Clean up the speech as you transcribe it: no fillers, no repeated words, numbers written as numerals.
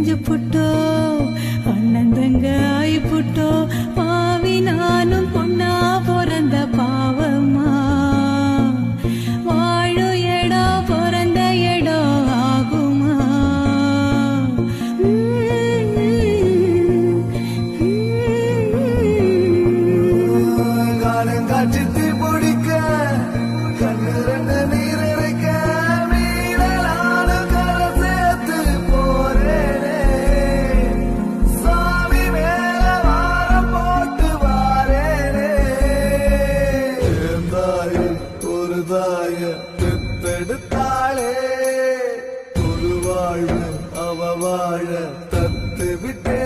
பிரிஞ்சு புட்டோ அண்ணன் தங்க ஆயி புட்டோ பாவி நானும் பொண்ணா பிறந்த பாவமா வாழு இடம் பிறந்த இடம் ஆகுமா காலம் காட்சி பிடிக்க கண்ணு ரெண்டு நீர் இறைக்க வீடலான கரை சேர்த்து போறேனே சாமி மேல வாரம் போட்டு வாரேனே தாய ஒரு தாய பெத்தெடுத்தாளே ஒரு வாழ்வு அவ வாழ தத்து விட்டே